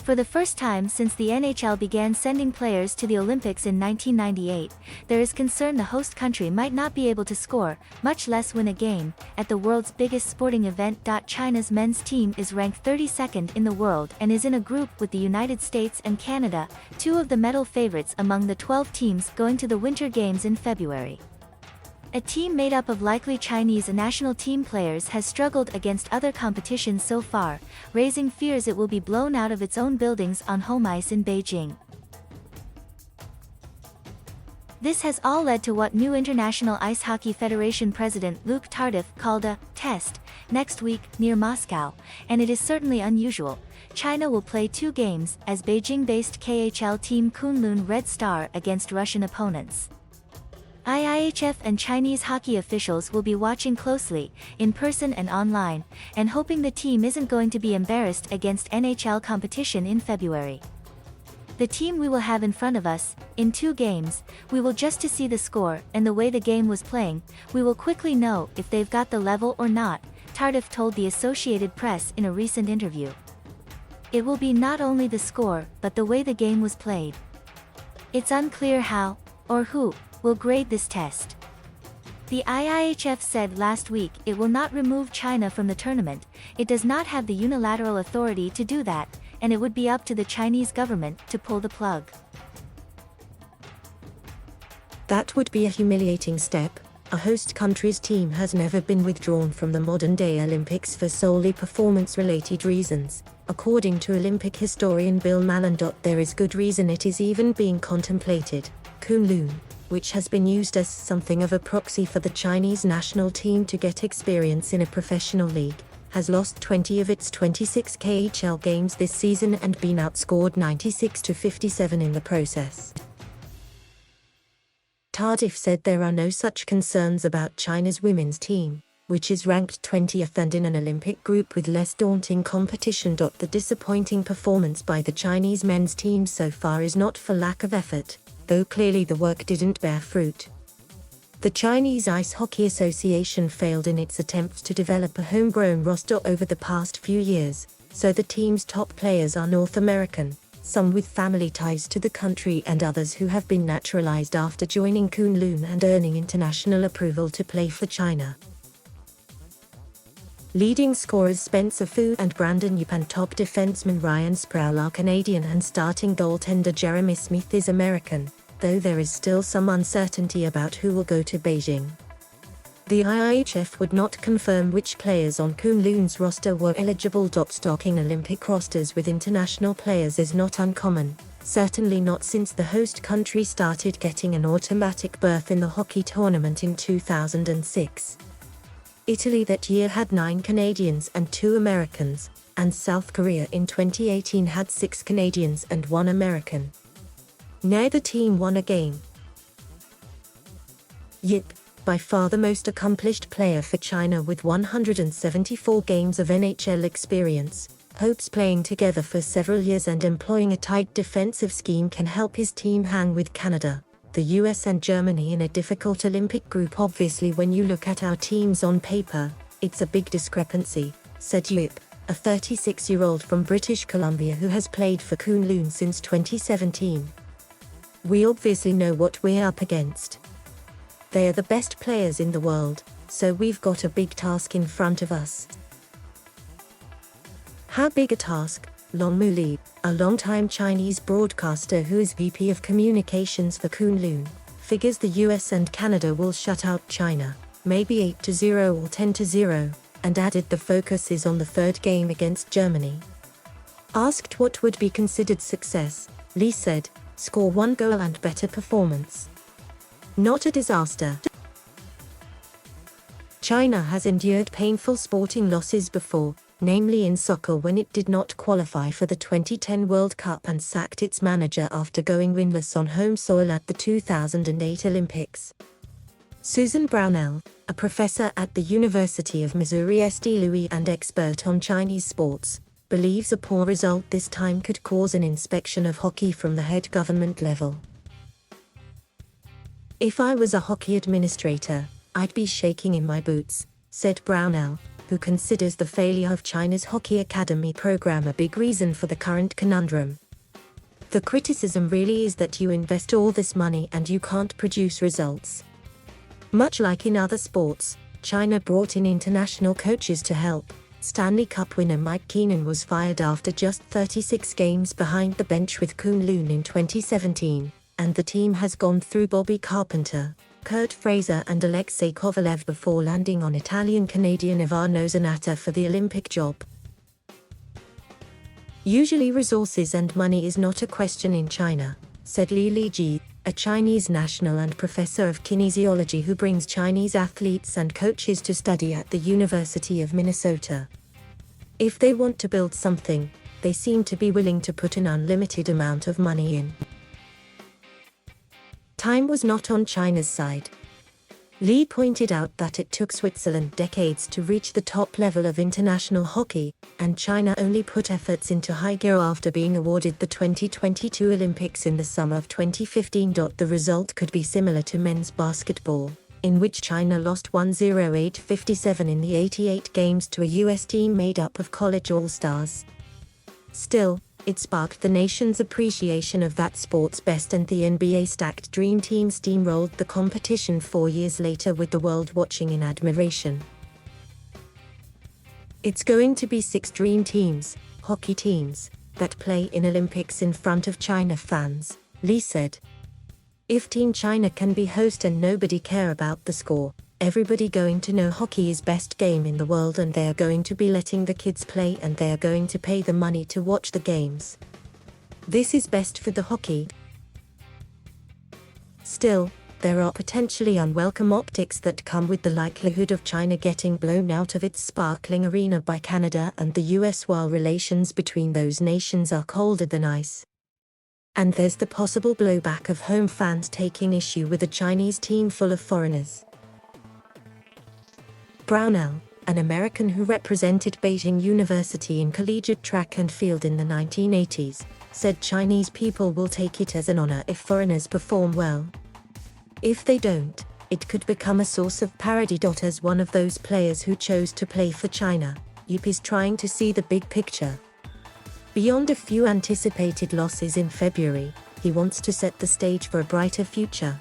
For the first time since the NHL began sending players to the Olympics in 1998, there is concern the host country might not be able to score, much less win a game, at the world's biggest sporting event. China's men's team is ranked 32nd in the world and is in a group with the United States and Canada, two of the medal favorites among the 12 teams going to the Winter Games in February. A team made up of likely Chinese national team players has struggled against other competitions so far, raising fears it will be blown out of its own buildings on home ice in Beijing. This has all led to what new International Ice Hockey Federation President Luke Tardif called a test next week near Moscow, and it is certainly unusual. China will play 2 games as Beijing-based KHL team Kunlun Red Star against Russian opponents. IIHF and Chinese hockey officials will be watching closely, in person and online, and hoping the team isn't going to be embarrassed against NHL competition in February. The team we will have in front of us, in 2 games, we will just to see the score and the way the game was playing, we will quickly know if they've got the level or not, Tardif told the Associated Press in a recent interview. It will be not only the score, but the way the game was played. It's unclear how, or who, will grade this test. The IIHF said last week it will not remove China from the tournament. It does not have the unilateral authority to do that, and it would be up to the Chinese government to pull the plug. That would be a humiliating step. A host country's team has never been withdrawn from the modern-day Olympics for solely performance-related reasons. According to Olympic historian Bill Mallon. There is good reason it is even being contemplated. Kunlun, which has been used as something of a proxy for the Chinese national team to get experience in a professional league, has lost 20 of its 26 KHL games this season and been outscored 96-57 in the process. Tardif said there are no such concerns about China's women's team, which is ranked 20th and in an Olympic group with less daunting competition. The disappointing performance by the Chinese men's team so far is not for lack of effort, though clearly the work didn't bear fruit. The Chinese Ice Hockey Association failed in its attempts to develop a homegrown roster over the past few years, so the team's top players are North American, some with family ties to the country and others who have been naturalized after joining Kunlun and earning international approval to play for China. Leading scorers Spencer Fu and Brandon Yip and top defenseman Ryan Sproul are Canadian and starting goaltender Jeremy Smith is American, though there is still some uncertainty about who will go to Beijing. The IIHF would not confirm which players on Kunlun's roster were eligible. Stocking Olympic rosters with international players is not uncommon, certainly not since the host country started getting an automatic berth in the hockey tournament in 2006. Italy that year had 9 Canadians and 2 Americans, and South Korea in 2018 had 6 Canadians and 1 American. Neither team won a game. Yip, by far the most accomplished player for China with 174 games of NHL experience, hopes playing together for several years and employing a tight defensive scheme can help his team hang with Canada, the US and Germany in a difficult Olympic group. Obviously when you look at our teams on paper, it's a big discrepancy, said Yip, a 36-year-old from British Columbia who has played for Kunlun since 2017. We obviously know what we're up against. They are the best players in the world, so we've got a big task in front of us. How big a task? Long Mu Li, a longtime Chinese broadcaster who is VP of Communications for Kunlun, figures the US and Canada will shut out China, maybe 8-0 or 10-0, and added the focus is on the third game against Germany. Asked what would be considered success, Li said, score 1 goal and better performance. Not a disaster. China has endured painful sporting losses before, namely in soccer when it did not qualify for the 2010 World Cup and sacked its manager after going winless on home soil at the 2008 Olympics. Susan Brownell, a professor at the University of Missouri St. Louis and expert on Chinese sports, believes a poor result this time could cause an inspection of hockey from the head government level. If I was a hockey administrator, I'd be shaking in my boots, said Brownell, who considers the failure of China's hockey academy program a big reason for the current conundrum. The criticism really is that you invest all this money and you can't produce results. Much like in other sports, China brought in international coaches to help. Stanley Cup winner Mike Keenan was fired after just 36 games behind the bench with Kunlun in 2017, and the team has gone through Bobby Carpenter, Kurt Fraser and Alexei Kovalev before landing on Italian-Canadian Ivano Zanata for the Olympic job. Usually resources and money is not a question in China, said Li Liji, a Chinese national and professor of kinesiology who brings Chinese athletes and coaches to study at the University of Minnesota. If they want to build something, they seem to be willing to put an unlimited amount of money in. Time was not on China's side. Li pointed out that it took Switzerland decades to reach the top level of international hockey, and China only put efforts into high gear after being awarded the 2022 Olympics in the summer of 2015. The result could be similar to men's basketball, in which China lost 108-57 in the 88 games to a US team made up of college all-stars. Still, it sparked the nation's appreciation of that sport's best, and the NBA stacked Dream Team steamrolled the competition 4 years later with the world watching in admiration. It's going to be 6 Dream Teams, hockey teams, that play in Olympics in front of China fans, Li said. If Team China can be host and nobody care about the score, everybody going to know hockey is best game in the world, and they are going to be letting the kids play, and they are going to pay the money to watch the games. This is best for the hockey. Still, there are potentially unwelcome optics that come with the likelihood of China getting blown out of its sparkling arena by Canada and the US while relations between those nations are colder than ice. And there's the possible blowback of home fans taking issue with a Chinese team full of foreigners. Brownell, an American who represented Beijing University in collegiate track and field in the 1980s, said Chinese people will take it as an honor if foreigners perform well. If they don't, it could become a source of parody. As one of those players who chose to play for China, Yup is trying to see the big picture. Beyond a few anticipated losses in February, he wants to set the stage for a brighter future.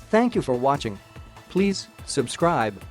Thank you for watching. Please subscribe.